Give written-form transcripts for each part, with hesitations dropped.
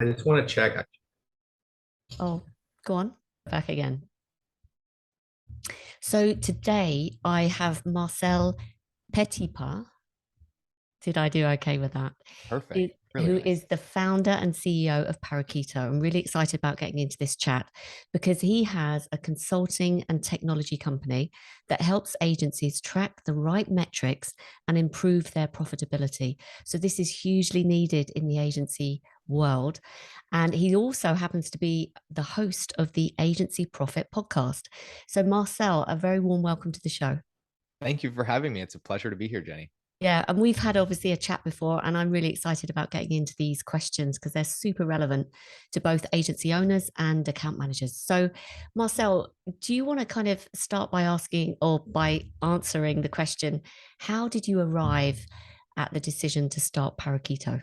I just want to check. Oh, go on. Back again. So today I have Marcel Petitpas. Did I do okay with that? Perfect. Really Who nice. is the founder and CEO of Paraquito. I'm really excited about getting into this chat because he has a consulting and technology company that helps agencies track the right metrics and improve their profitability. So this is hugely needed in the agency world. And he also happens to be the host of the Agency Profit podcast. So Marcel, a very warm welcome to the show. Thank you for having me. It's a pleasure to be here, Jenny. Yeah, and we've had obviously a chat before, and I'm really excited about getting into these questions because they're super relevant to both agency owners and account managers. So, Marcel, do you want to kind of start by asking or by answering the question, how did you arrive at the decision to start Paraquito?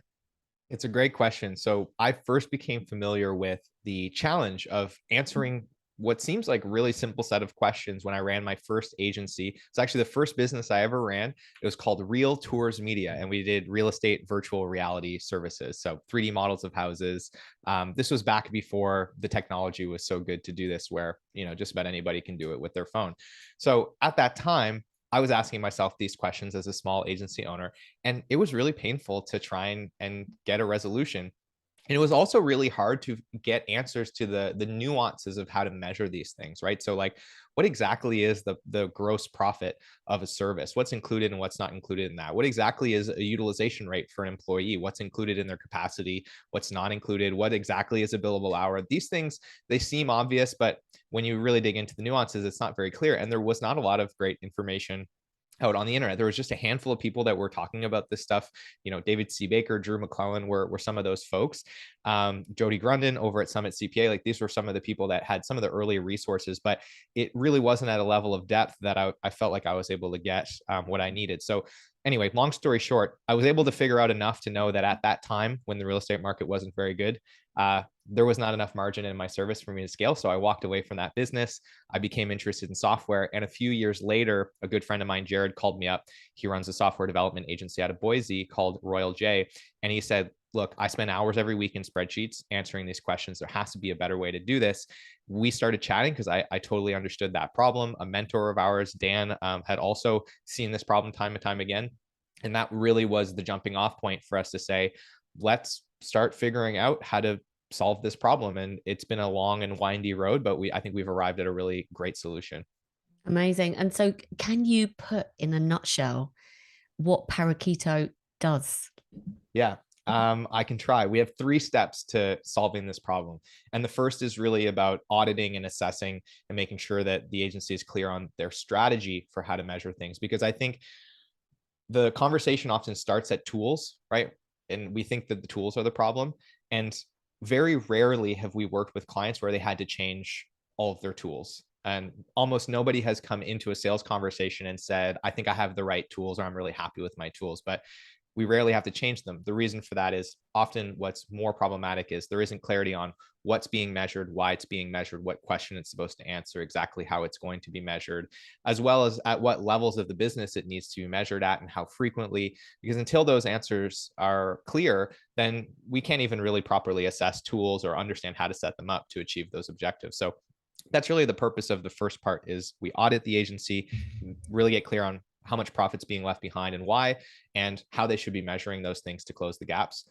It's a great question. So I first became familiar with the challenge of answering what seems like really simple set of questions when I ran my first agency. It's actually the first business I ever ran. It was called Real Tours Media, and we did real estate virtual reality services. So 3D models of houses. This was back before the technology was so good to do this, where just about anybody can do it with their phone. So at that time, I was asking myself these questions as a small agency owner, and it was really painful to try and get a resolution. And it was also really hard to get answers to the nuances of how to measure these things, right? So like, what exactly is the gross profit of a service? What's included and what's not included in that? What exactly is a utilization rate for an employee? What's included in their capacity? What's not included? What exactly is a billable hour? These things, they seem obvious, but when you really dig into the nuances, it's not very clear. And there was not a lot of great information out on the internet. There was just a handful of people that were talking about this stuff. David C. Baker, Drew McClellan were some of those folks. Jody Grundon over at Summit CPA, like these were some of the people that had some of the early resources, but it really wasn't at a level of depth that I felt like I was able to get what I needed. So anyway, long story short, I was able to figure out enough to know that at that time when the real estate market wasn't very good, there was not enough margin in my service for me to scale. So I walked away from that business. I became interested in software. And a few years later, a good friend of mine, Jared, called me up. He runs a software development agency out of Boise called Royal J. And he said, look, I spend hours every week in spreadsheets answering these questions. There has to be a better way to do this. We started chatting because I totally understood that problem. A mentor of ours, Dan, had also seen this problem time and time again. And that really was the jumping off point for us to say, let's start figuring out how to solve this problem. And it's been a long and windy road, but I think we've arrived at a really great solution. Amazing. And so, can you put in a nutshell what Paraquito does? Yeah. I can try. We have 3 steps to solving this problem. And the first is really about auditing and assessing and making sure that the agency is clear on their strategy for how to measure things. Because I think the conversation often starts at tools, right? And we think that the tools are the problem. And very rarely have we worked with clients where they had to change all of their tools. And almost nobody has come into a sales conversation and said, I think I have the right tools, or I'm really happy with my tools. But we rarely have to change them. The reason for that is often what's more problematic is there isn't clarity on what's being measured, why it's being measured, what question it's supposed to answer, exactly how it's going to be measured, as well as at what levels of the business it needs to be measured at and how frequently. Because until those answers are clear, then we can't even really properly assess tools or understand how to set them up to achieve those objectives. So that's really the purpose of the first part is we audit the agency, really get clear on how much profit's being left behind and why, and how they should be measuring those things to close the gaps.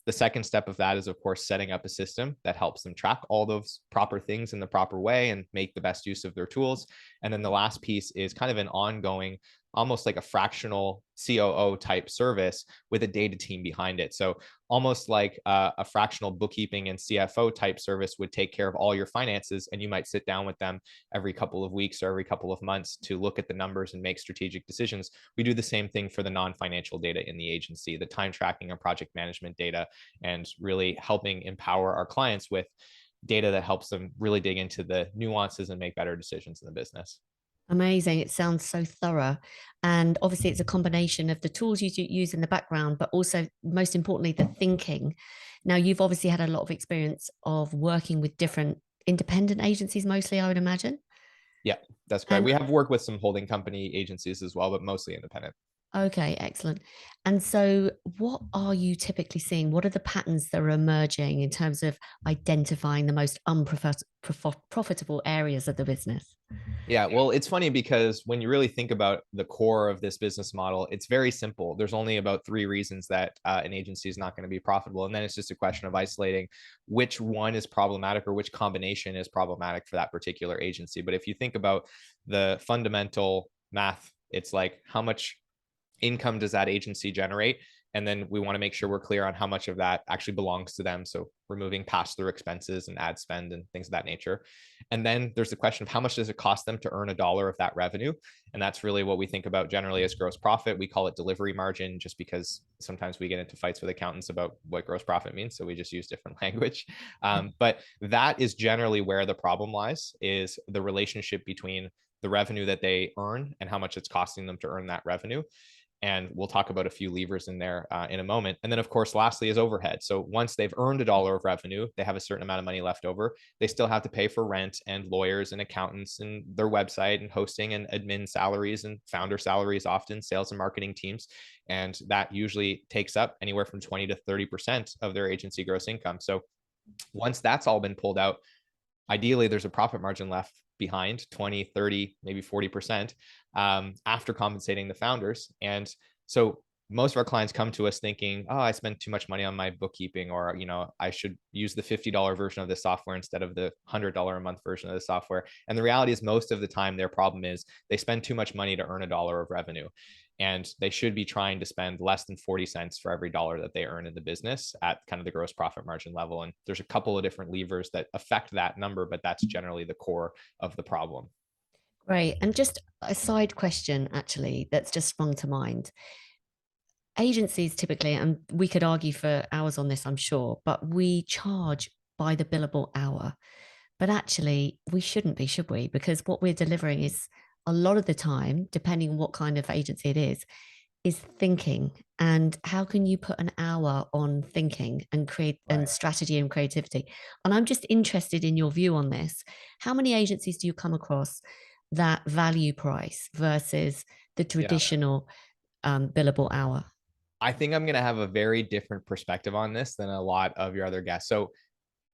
The second step of that is, of course, setting up a system that helps them track all those proper things in the proper way and make the best use of their tools. And then the last piece is kind of an ongoing, almost like a fractional COO type service with a data team behind it. So almost like a fractional bookkeeping and CFO type service would take care of all your finances. And you might sit down with them every couple of weeks or every couple of months to look at the numbers and make strategic decisions. We do the same thing for the non-financial data in the agency, the time tracking and project management data, and really helping empower our clients with data that helps them really dig into the nuances and make better decisions in the business. Amazing. It sounds so thorough. And obviously, it's a combination of the tools you use in the background, but also, most importantly, the thinking. Now, you've obviously had a lot of experience of working with different independent agencies, mostly, I would imagine. Yeah, that's correct. And We have worked with some holding company agencies as well, but mostly independent. Okay, excellent. And so, what are you typically seeing? What are the patterns that are emerging in terms of identifying the most unprofitable areas of the business? Yeah, well, it's funny because when you really think about the core of this business model, it's very simple. There's only about three reasons that an agency is not going to be profitable. And then it's just a question of isolating which one is problematic or which combination is problematic for that particular agency. But if you think about the fundamental math, it's like how much income does that agency generate? And then we want to make sure we're clear on how much of that actually belongs to them. So removing pass-through expenses and ad spend and things of that nature. And then there's the question of how much does it cost them to earn a dollar of that revenue? And that's really what we think about generally as gross profit. We call it delivery margin just because sometimes we get into fights with accountants about what gross profit means. So we just use different language. But that is generally where the problem lies, is the relationship between the revenue that they earn and how much it's costing them to earn that revenue. And we'll talk about a few levers in there in a moment. And then, of course, lastly is overhead. So once they've earned a dollar of revenue, they have a certain amount of money left over. They still have to pay for rent and lawyers and accountants and their website and hosting and admin salaries and founder salaries, often sales and marketing teams. And that usually takes up anywhere from 20 to 30% of their agency gross income. So once that's all been pulled out, ideally there's a profit margin left behind, 20, 30, maybe 40%, after compensating the founders. And so most of our clients come to us thinking, oh, I spent too much money on my bookkeeping, or, I should use the $50 version of the software instead of the $100 a month version of the software. And the reality is most of the time their problem is they spend too much money to earn a dollar of revenue. And they should be trying to spend less than 40 cents for every dollar that they earn in the business at kind of the gross profit margin level. And there's a couple of different levers that affect that number, but that's generally the core of the problem. Great. And just a side question, actually, that's just sprung to mind. Agencies typically, and we could argue for hours on this, I'm sure, but we charge by the billable hour. But actually, we shouldn't be, should we? Because what we're delivering is a lot of the time, depending on what kind of agency it is thinking. And how can you put an hour on thinking and create and Right. strategy and creativity? And I'm just interested in your view on this. How many agencies do you come across that value price versus the Yeah. traditional billable hour? I think I'm going to have a very different perspective on this than a lot of your other guests. So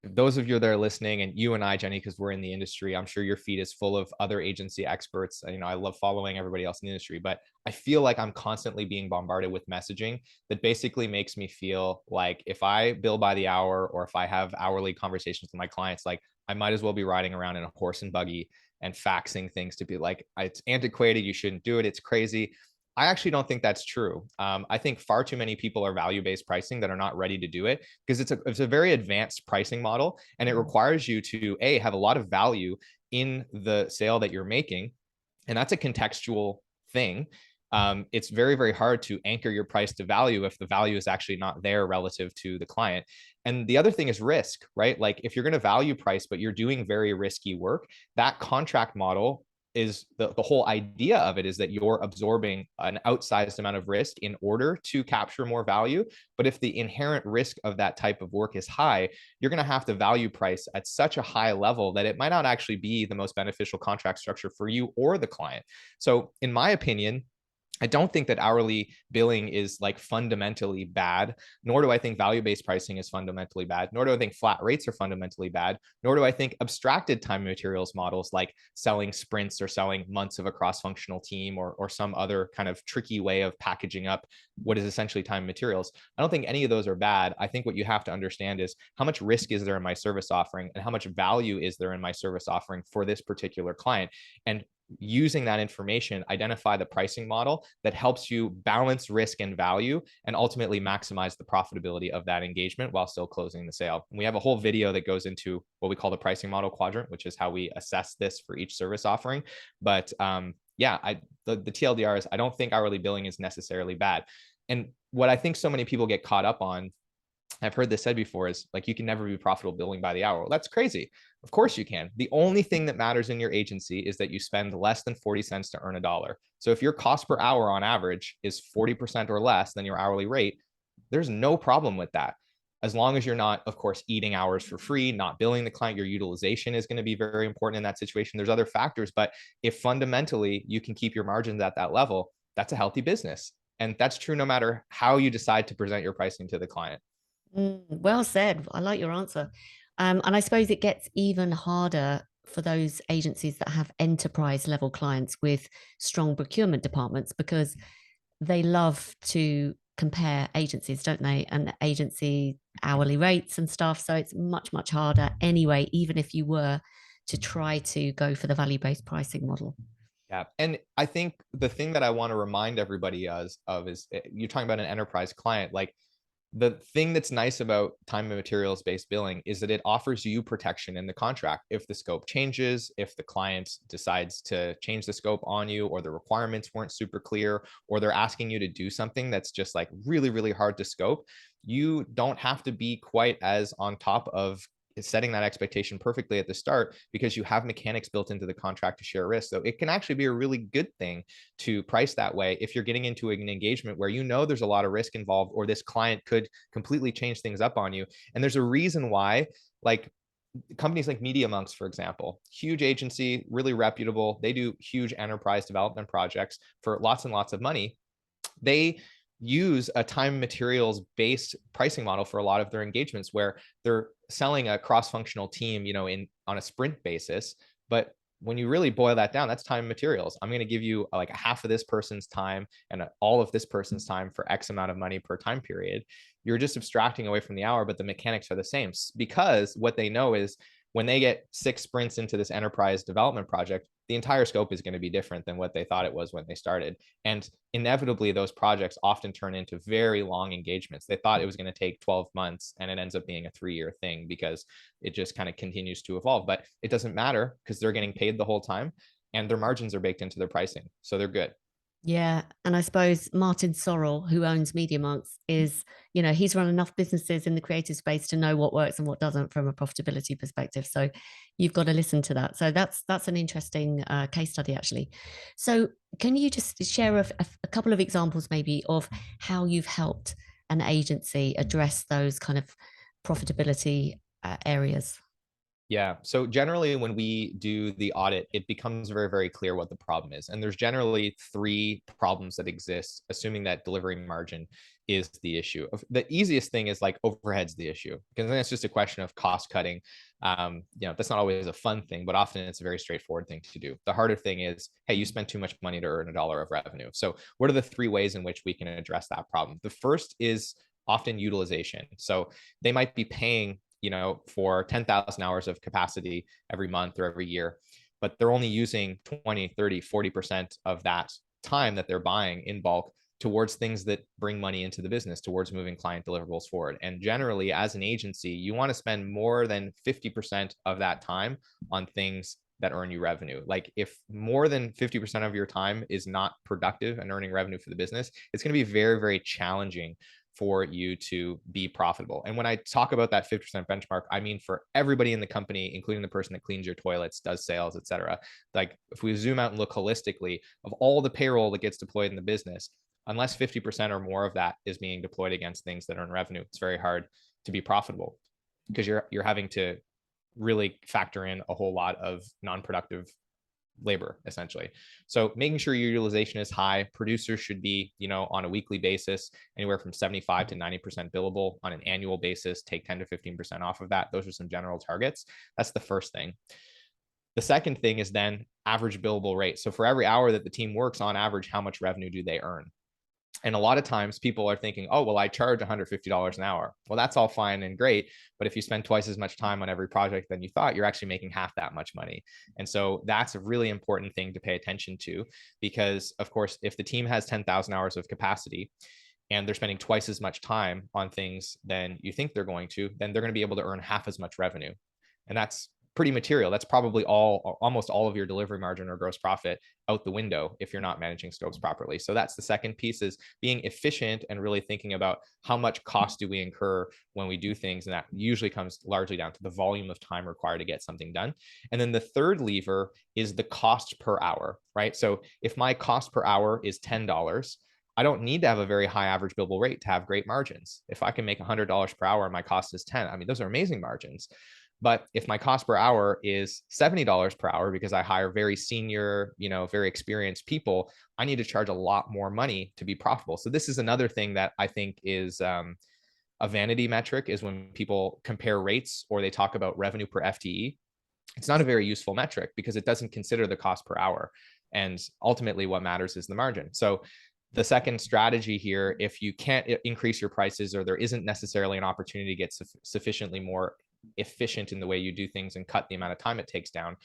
those of you that are listening, and you and I, Jenny, because we're in the industry, I'm sure your feed is full of other agency experts. I love following everybody else in the industry, but I feel like I'm constantly being bombarded with messaging that basically makes me feel like if I bill by the hour or if I have hourly conversations with my clients, like I might as well be riding around in a horse and buggy and faxing things to be like, it's antiquated. You shouldn't do it. It's crazy. I actually don't think that's true. I think far too many people are value-based pricing that are not ready to do it because it's a very advanced pricing model, and it requires you to have a lot of value in the sale that you're making, and that's a contextual thing. It's very, very hard to anchor your price to value if the value is actually not there relative to the client. And the other thing is risk, right? Like if you're going to value price, but you're doing very risky work, that contract model is the whole idea of it is that you're absorbing an outsized amount of risk in order to capture more value. But if the inherent risk of that type of work is high, you're going to have to value price at such a high level that it might not actually be the most beneficial contract structure for you or the client. So in my opinion, I don't think that hourly billing is like fundamentally bad, nor do I think value-based pricing is fundamentally bad, nor do I think flat rates are fundamentally bad, nor do I think abstracted time and materials models like selling sprints or selling months of a cross-functional team or some other kind of tricky way of packaging up what is essentially time and materials. I don't think any of those are bad. I think what you have to understand is how much risk is there in my service offering and how much value is there in my service offering for this particular client. And using that information, identify the pricing model that helps you balance risk and value and ultimately maximize the profitability of that engagement while still closing the sale. And we have a whole video that goes into what we call the pricing model quadrant, which is how we assess this for each service offering. But the TLDR is I don't think hourly billing is necessarily bad. And what I think so many people get caught up on, I've heard this said before, is like, you can never be profitable billing by the hour. Well, that's crazy. Of course you can. The only thing that matters in your agency is that you spend less than 40 cents to earn a dollar. So if your cost per hour on average is 40% or less than your hourly rate, there's no problem with that. As long as you're not, of course, eating hours for free, not billing the client, your utilization is going to be very important in that situation. There's other factors, but if fundamentally you can keep your margins at that level, that's a healthy business. And that's true no matter how you decide to present your pricing to the client. Well said. I like your answer. And I suppose it gets even harder for those agencies that have enterprise level clients with strong procurement departments, because they love to compare agencies, don't they? And agency hourly rates and stuff. So it's much, much harder anyway, even if you were to try to go for the value-based pricing model. Yeah. And I think the thing that I want to remind everybody of is you're talking about an enterprise client. Like, the thing that's nice about time and materials based billing is that it offers you protection in the contract. If the scope changes, if the client decides to change the scope on you, or the requirements weren't super clear, or they're asking you to do something that's just like really, really hard to scope, you don't have to be quite as on top of setting that expectation perfectly at the start, because you have mechanics built into the contract to share risk. So it can actually be a really good thing to price that way if you're getting into an engagement where you know there's a lot of risk involved, or this client could completely change things up on you. And there's a reason why, like, companies like Media Monks, for example, huge agency, really reputable. They do huge enterprise development projects for lots and lots of money. They use a time and materials based pricing model for a lot of their engagements, where they're selling a cross-functional team, in on a sprint basis. But when you really boil that down, that's time and materials. I'm going to give you like a half of this person's time and all of this person's time for X amount of money per time period. You're just abstracting away from the hour, but the mechanics are the same, because what they know is when they get 6 sprints into this enterprise development project, the entire scope is going to be different than what they thought it was when they started. And inevitably, those projects often turn into very long engagements. They thought it was going to take 12 months, and it ends up being a 3-year thing, because it just kind of continues to evolve. But it doesn't matter, because they're getting paid the whole time, and their margins are baked into their pricing. So they're good. Yeah. And I suppose Martin Sorrell, who owns Media Monks, he's run enough businesses in the creative space to know what works and what doesn't from a profitability perspective. So you've got to listen to that. So that's an interesting case study, actually. So can you just share a couple of examples maybe of how you've helped an agency address those kind of profitability areas? Yeah. So generally, when we do the audit, it becomes very, very clear what the problem is. And there's generally 3 problems that exist, assuming that delivery margin is the issue. The easiest thing is like overhead's the issue, because then it's just a question of cost cutting. That's not always a fun thing, but often it's a very straightforward thing to do. The harder thing is, hey, you spent too much money to earn $1 of revenue. So what are the 3 ways in which we can address that problem? The first is often utilization. So they might be paying for 10,000 hours of capacity every month or every year, but they're only using 20, 30, 40% of that time that they're buying in bulk towards things that bring money into the business, towards moving client deliverables forward. And generally, as an agency, you want to spend more than 50% of that time on things that earn you revenue. Like, if more than 50% of your time is not productive and earning revenue for the business, it's going to be very, very challenging for you to be profitable. And when I talk about that 50% benchmark, I mean for everybody in the company, including the person that cleans your toilets, does sales, et cetera. Like, if we zoom out and look holistically of all the payroll that gets deployed in the business, unless 50% or more of that is being deployed against things that earn revenue, it's very hard to be profitable, because you're having to really factor in a whole lot of non-productive labor, essentially. So making sure your utilization is high. Producers should be, on a weekly basis, anywhere from 75 to 90% billable. On an annual basis, take 10 to 15% off of that. Those are some general targets. That's the first thing. The second thing is then average billable rate. So for every hour that the team works, on average, how much revenue do they earn? And a lot of times people are thinking, oh, well, I charge $150 an hour. Well, that's all fine and great. But if you spend twice as much time on every project than you thought, you're actually making half that much money. And so that's a really important thing to pay attention to, because, of course, if the team has 10,000 hours of capacity and they're spending twice as much time on things than you think they're going to, then they're going to be able to earn half as much revenue. And that's pretty material. That's probably almost all of your delivery margin or gross profit out the window if you're not managing scopes properly. So that's the second piece, is being efficient and really thinking about how much cost do we incur when we do things. And that usually comes largely down to the volume of time required to get something done. And then the third lever is the cost per hour, right? So if my cost per hour is $10, I don't need to have a very high average billable rate to have great margins. If I can make $100 per hour and my cost is 10, I mean, those are amazing margins. But if my cost per hour is $70 per hour because I hire very senior, very experienced people, I need to charge a lot more money to be profitable. So this is another thing that I think is a vanity metric, is when people compare rates or they talk about revenue per FTE. It's not a very useful metric because it doesn't consider the cost per hour. And ultimately, what matters is the margin. So the second strategy here, if you can't increase your prices or there isn't necessarily an opportunity to get sufficiently more efficient in the way you do things and cut the amount of time it takes down,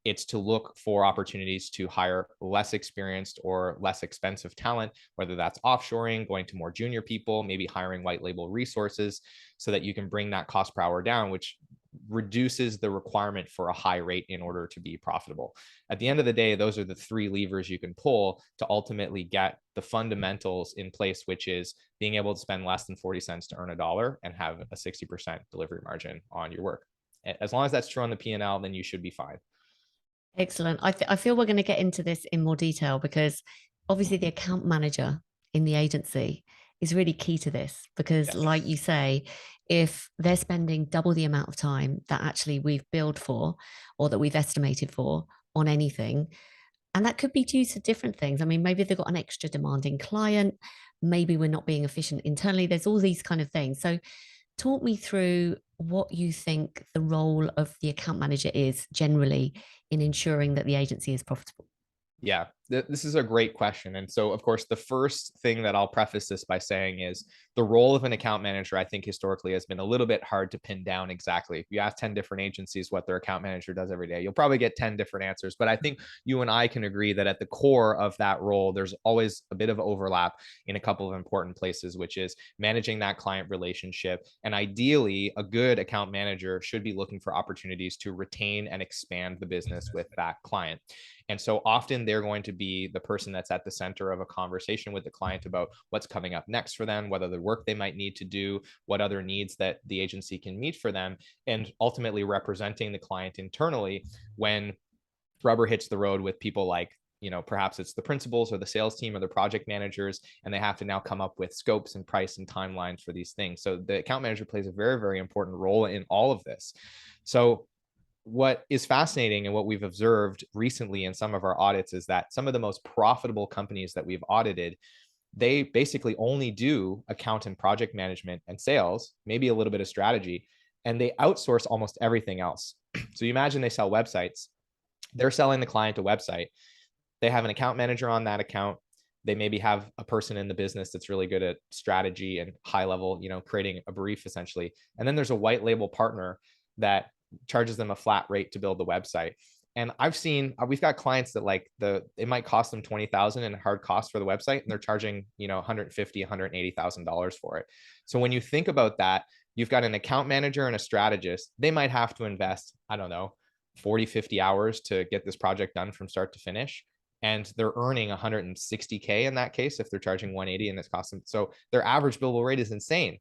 it's to look for opportunities to hire less experienced or less expensive talent, whether that's offshoring, going to more junior people, maybe hiring white label resources, so that you can bring that cost per hour down, which reduces the requirement for a high rate in order to be profitable. At the end of the day, those are the three levers you can pull to ultimately get the fundamentals in place, which is being able to spend less than 40 cents to earn a dollar and have a 60% delivery margin on your work. As long as that's true on the P&L, then you should be fine. Excellent. I feel we're going to get into this in more detail because obviously the account manager in the agency is really key to this because, Yes. like you say, if they're spending double the amount of time that actually we've billed for or that we've estimated for on anything, and that could be due to different things. I mean, maybe they've got an extra demanding client, maybe we're not being efficient internally. There's all these kind of things. So talk me through what you think the role of the account manager is generally in ensuring that the agency is profitable. Yeah, this is a great question. And so, of course, the first thing that I'll preface this by saying is the role of an account manager, I think historically has been a little bit hard to pin down exactly. If you ask 10 different agencies what their account manager does every day, you'll probably get 10 different answers. But I think you and I can agree that at the core of that role, there's always a bit of overlap in a couple of important places, which is managing that client relationship. And ideally, a good account manager should be looking for opportunities to retain and expand the business with that client. And so often they're going to be the person that's at the center of a conversation with the client about what's coming up next for them, whether the work they might need to do, what other needs that the agency can meet for them, and ultimately representing the client internally when rubber hits the road with people like, perhaps it's the principals or the sales team or the project managers, and they have to now come up with scopes and price and timelines for these things. So the account manager plays a very, very important role in all of this. So what is fascinating and what we've observed recently in some of our audits is that some of the most profitable companies that we've audited, they basically only do account and project management and sales, maybe a little bit of strategy, and they outsource almost everything else. So you imagine they sell websites, they're selling the client a website, they have an account manager on that account, they maybe have a person in the business that's really good at strategy and high level, creating a brief essentially, and then there's a white label partner that charges them a flat rate to build the website. And I've seen, we've got clients that it might cost them 20,000 in hard cost for the website, and they're charging, 150, $180,000 for it. So when you think about that, you've got an account manager and a strategist. They might have to invest, I don't know, 40, 50 hours to get this project done from start to finish. And they're earning 160K in that case if they're charging 180 and it's cost them. So their average billable rate is insane.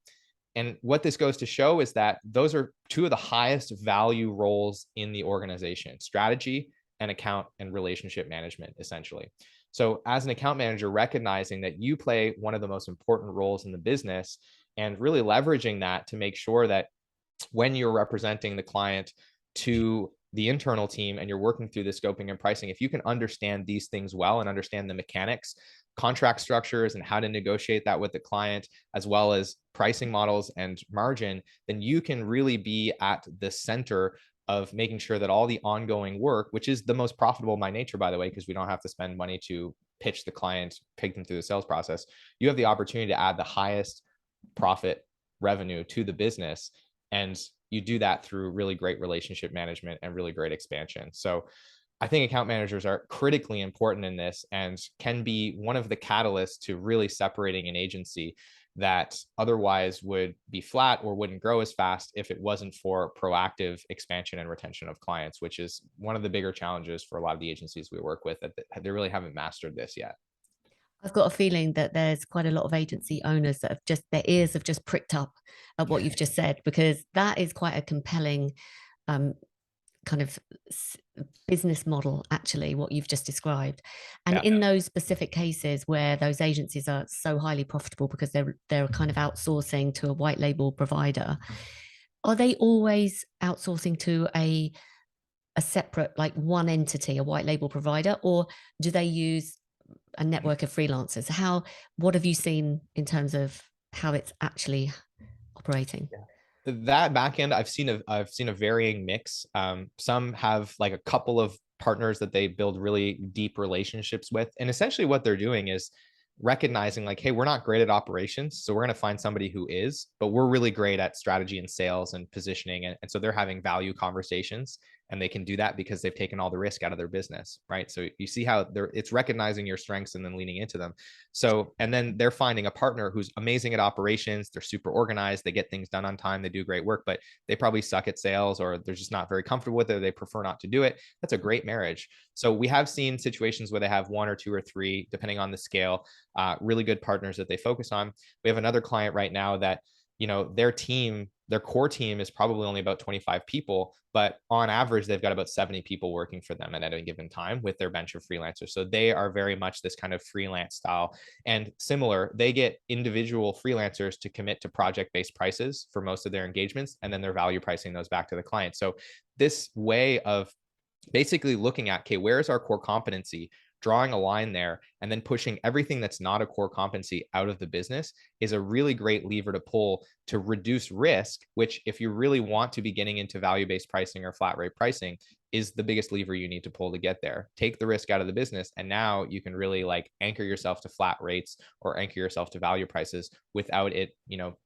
And what this goes to show is that those are two of the highest value roles in the organization: strategy and account and relationship management, essentially. So as an account manager, recognizing that you play one of the most important roles in the business and really leveraging that to make sure that when you're representing the client to the internal team and you're working through the scoping and pricing, if you can understand these things well and understand the mechanics, contract structures, and how to negotiate that with the client, as well as pricing models and margin, then you can really be at the center of making sure that all the ongoing work, which is the most profitable by nature, by the way, because we don't have to spend money to pitch the client, pick them through the sales process, you have the opportunity to add the highest profit revenue to the business. And you do that through really great relationship management and really great expansion. So I think account managers are critically important in this and can be one of the catalysts to really separating an agency that otherwise would be flat or wouldn't grow as fast if it wasn't for proactive expansion and retention of clients, which is one of the bigger challenges for a lot of the agencies we work with, that they really haven't mastered this yet. I've got a feeling that there's quite a lot of agency owners that have just, their ears have just pricked up at what you've just said, because that is quite a compelling kind of business model, actually, what you've just described. And Yeah. in those specific cases where those agencies are so highly profitable because they're kind of outsourcing to a white label provider, Are they always outsourcing to a separate, like one entity, a white label provider, or do they use a network of freelancers? What have you seen in terms of how it's actually operating? Yeah. That back end, I've seen a varying mix. Some have like a couple of partners that they build really deep relationships with, and essentially what they're doing is recognizing like, hey, we're not great at operations, so we're going to find somebody who is, but we're really great at strategy and sales and positioning, and so they're having value conversations, and they can do that because they've taken all the risk out of their business, right? So you see how it's recognizing your strengths and then leaning into them. So, and then they're finding a partner who's amazing at operations. They're super organized. They get things done on time. They do great work, but they probably suck at sales, or they're just not very comfortable with it. Or they prefer not to do it. That's a great marriage. So we have seen situations where they have one or two or three, depending on the scale, really good partners that they focus on. We have another client right now that, their core team is probably only about 25 people, but on average, they've got about 70 people working for them at any given time with their bench of freelancers. So they are very much this kind of freelance style. And similar, they get individual freelancers to commit to project-based prices for most of their engagements, and then they're value pricing those back to the client. So this way of basically looking at, okay, where's our core competency, drawing a line there, and then pushing everything that's not a core competency out of the business is a really great lever to pull to reduce risk, which, if you really want to be getting into value-based pricing or flat rate pricing, is the biggest lever you need to pull to get there. Take the risk out of the business, and now you can really like anchor yourself to flat rates or anchor yourself to value prices without it,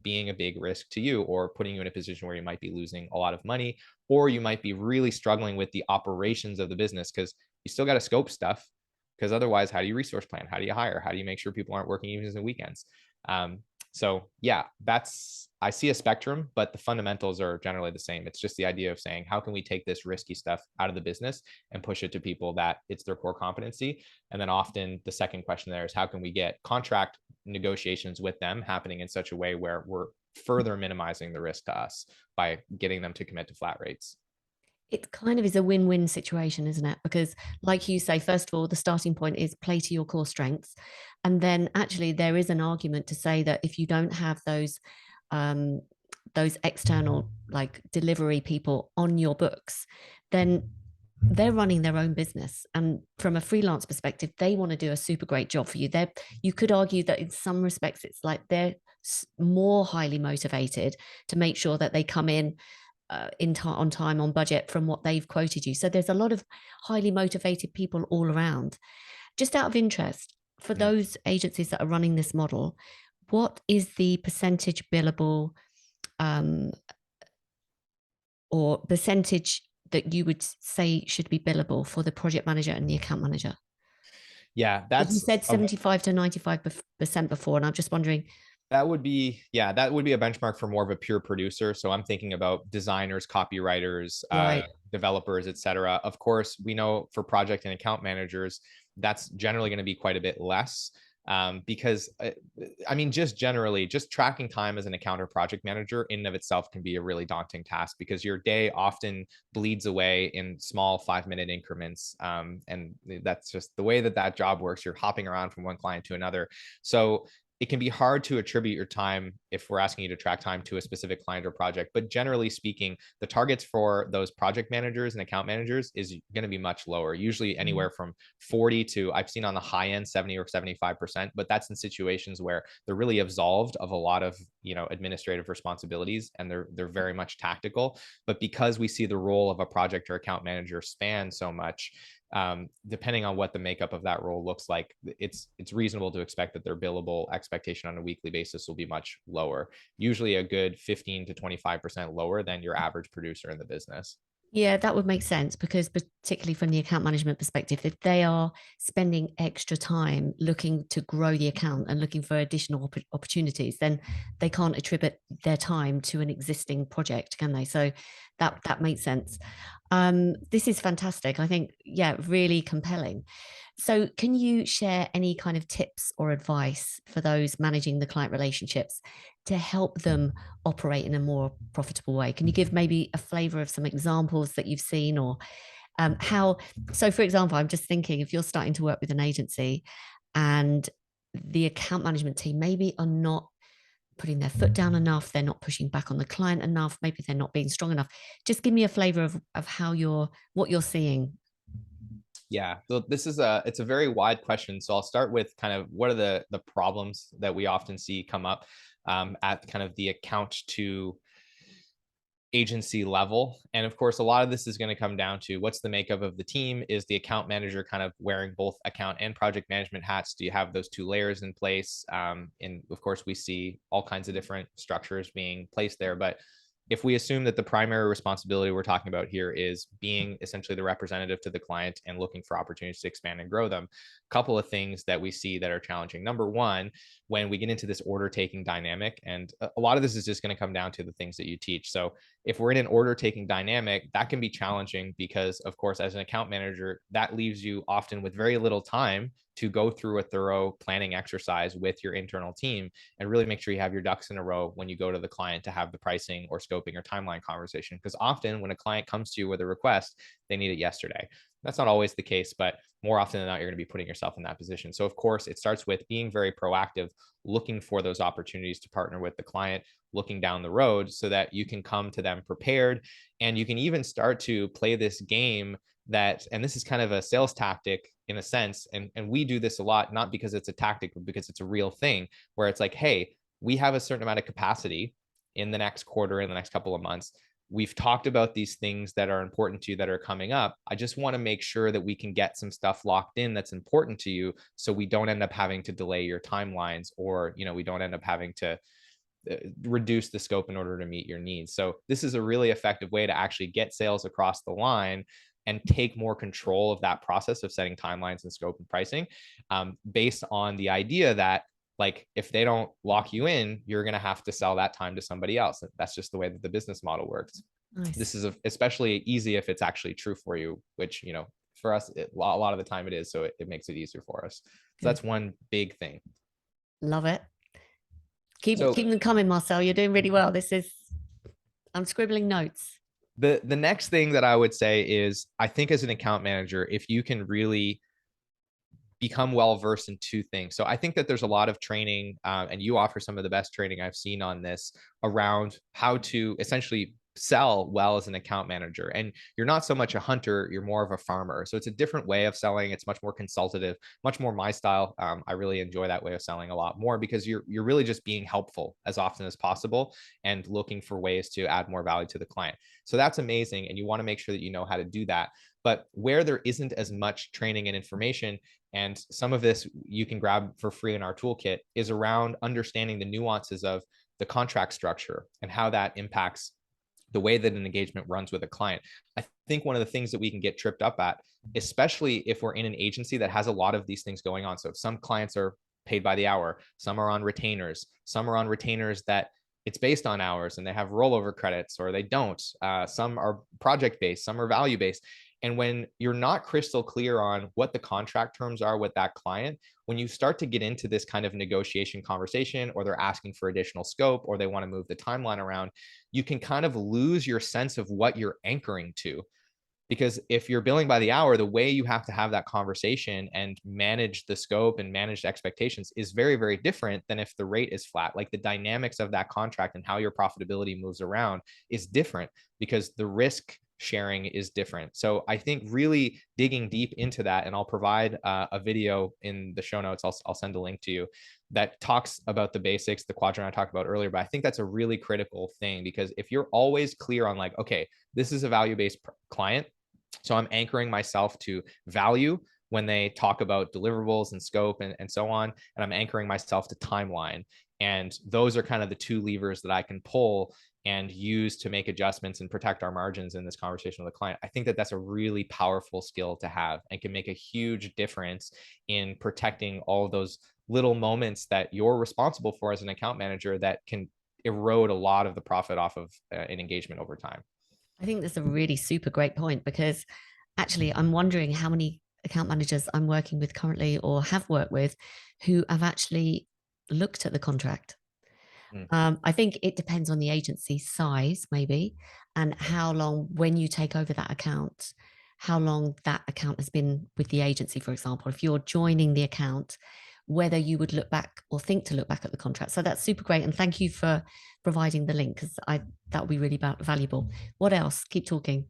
being a big risk to you or putting you in a position where you might be losing a lot of money, or you might be really struggling with the operations of the business because you still got to scope stuff, because otherwise, how do you resource plan? How do you hire? How do you make sure people aren't working evenings and weekends? So yeah, I see a spectrum, but the fundamentals are generally the same. It's just the idea of saying, how can we take this risky stuff out of the business and push it to people that it's their core competency? And then often the second question there is, how can we get contract negotiations with them happening in such a way where we're further minimizing the risk to us by getting them to commit to flat rates? It kind of is a win-win situation, isn't it? Because, like you say, first of all, the starting point is play to your core strengths. And then actually there is an argument to say that if you don't have those external like delivery people on your books, then they're running their own business. And from a freelance perspective, they want to do a super great job for you. You could argue that in some respects, it's like they're more highly motivated to make sure that they come in on time, on budget from what they've quoted you. So there's a lot of highly motivated people all around. Just out of interest, for those agencies that are running this model, what is the percentage billable um, or percentage that you would say should be billable for the project manager and the account manager? Yeah, You said 75 to 95% before, and I'm just wondering. that would be a benchmark for more of a pure producer. So I'm thinking about designers, copywriters, Right. developers, etc. Of course, we know for project and account managers, that's generally going to be quite a bit less, because I mean, just generally, just tracking time as an account or project manager in and of itself can be a really daunting task, because your day often bleeds away in small 5-minute increments, and that's just the way that job works. You're hopping around from one client to another, so it can be hard to attribute your time if we're asking you to track time to a specific client or project. But generally speaking, the targets for those project managers and account managers is going to be much lower, usually anywhere from 40 to, I've seen on the high end, 70 or 75%. But that's in situations where they're really absolved of a lot of, administrative responsibilities, and they're very much tactical. But because we see the role of a project or account manager span so much, depending on what the makeup of that role looks like, it's reasonable to expect that their billable expectation on a weekly basis will be much lower, usually a good 15 to 25% lower than your average producer in the business. Yeah, that would make sense, because particularly from the account management perspective, if they are spending extra time looking to grow the account and looking for additional opportunities, then they can't attribute their time to an existing project, can they? So that makes sense. This is fantastic. I think, yeah, really compelling. So can you share any kind of tips or advice for those managing the client relationships to help them operate in a more profitable way? Can you give maybe a flavor of some examples that you've seen, or how? So, for example, I'm just thinking, if you're starting to work with an agency and the account management team maybe are not putting their foot down enough, they're not pushing back on the client enough, maybe they're not being strong enough. Just give me a flavor of how what you're seeing. Yeah, so it's a very wide question. So I'll start with kind of what are the problems that we often see come up at kind of the account to agency level. And of course, a lot of this is going to come down to what's the makeup of the team. Is the account manager kind of wearing both account and project management hats? Do you have those two layers in place? And of course, we see all kinds of different structures being placed there. But if we assume that the primary responsibility we're talking about here is being essentially the representative to the client and looking for opportunities to expand and grow them, a couple of things that we see that are challenging. Number one, when we get into this order taking dynamic, and a lot of this is just going to come down to the things that you teach. So if we're in an order taking dynamic, that can be challenging because, of course, as an account manager, that leaves you often with very little time to go through a thorough planning exercise with your internal team and really make sure you have your ducks in a row when you go to the client to have the pricing or scoping or timeline conversation. Because often when a client comes to you with a request, they need it yesterday. That's not always the case, but more often than not, you're going to be putting yourself in that position. So of course, it starts with being very proactive, looking for those opportunities to partner with the client, looking down the road so that you can come to them prepared. And you can even start to play this game that, and this is kind of a sales tactic in a sense, and we do this a lot, not because it's a tactic, but because it's a real thing, where it's like, hey, we have a certain amount of capacity in the next quarter, in the next couple of months. We've talked about these things that are important to you that are coming up. I just want to make sure that we can get some stuff locked in that's important to you, so we don't end up having to delay your timelines, or we don't end up having to reduce the scope in order to meet your needs. So this is a really effective way to actually get sales across the line and take more control of that process of setting timelines and scope and pricing, based on the idea that, like, if they don't lock you in, you're going to have to sell that time to somebody else. That's just the way that the business model works. Nice. This is especially easy if it's actually true for you, which, for us, a lot of the time it is. So it makes it easier for us. So that's one big thing. Love it. Keep them coming, Marcel. You're doing really well. I'm scribbling notes. The next thing that I would say is, I think as an account manager, if you can really become well versed in two things. So I think that there's a lot of training, and you offer some of the best training I've seen on this, around how to essentially sell well as an account manager. And you're not so much a hunter, you're more of a farmer. So it's a different way of selling. It's much more consultative, much more my style. I really enjoy that way of selling a lot more, because you're really just being helpful as often as possible and looking for ways to add more value to the client. So that's amazing. And you want to make sure that you know how to do that. But where there isn't as much training and information, and some of this you can grab for free in our toolkit, is around understanding the nuances of the contract structure and how that impacts the way that an engagement runs with a client. I think one of the things that we can get tripped up at, especially if we're in an agency that has a lot of these things going on. So some clients are paid by the hour, some are on retainers, some are on retainers that it's based on hours and they have rollover credits, or they don't. Some are project-based, some are value-based. And when you're not crystal clear on what the contract terms are with that client, when you start to get into this kind of negotiation conversation, or they're asking for additional scope, or they want to move the timeline around, you can kind of lose your sense of what you're anchoring to. Because if you're billing by the hour, the way you have to have that conversation and manage the scope and manage the expectations is very, very different than if the rate is flat. Like, the dynamics of that contract and how your profitability moves around is different, because the risk sharing is different. So I think really digging deep into that, and I'll provide a video in the show notes. I'll send a link to you that talks about the basics, the quadrant I talked about earlier. But I think that's a really critical thing, because if you're always clear on, like, okay, this is a value-based client, so I'm anchoring myself to value when they talk about deliverables and scope and so on, and I'm anchoring myself to timeline. And those are kind of the two levers that I can pull and use to make adjustments and protect our margins in this conversation with the client. I think that that's a really powerful skill to have, and can make a huge difference in protecting all of those little moments that you're responsible for as an account manager that can erode a lot of the profit off of an engagement over time. I think that's a really super great point, because actually I'm wondering how many account managers I'm working with currently, or have worked with, who have actually looked at the contract. I think it depends on the agency size, maybe, and how long, when you take over that account, how long that account has been with the agency. For example, if you're joining the account, whether you would look back or think to look back at the contract. So that's super great. And thank you for providing the link, because that would be really valuable. What else? Keep talking.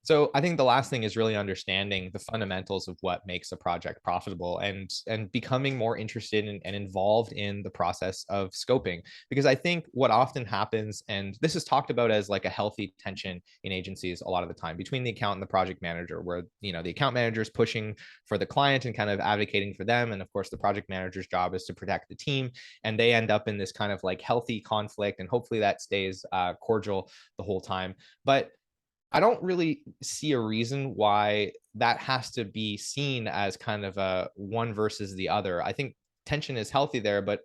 So I think the last thing is really understanding the fundamentals of what makes a project profitable, and becoming more interested in, and involved in the process of scoping. Because I think what often happens, and this is talked about as like a healthy tension in agencies a lot of the time between the account and the project manager, where the account manager is pushing for the client and kind of advocating for them, and of course the project manager's job is to protect the team, and they end up in this kind of like healthy conflict, and hopefully that stays cordial the whole time. But I don't really see a reason why that has to be seen as kind of a one versus the other. I think tension is healthy there, but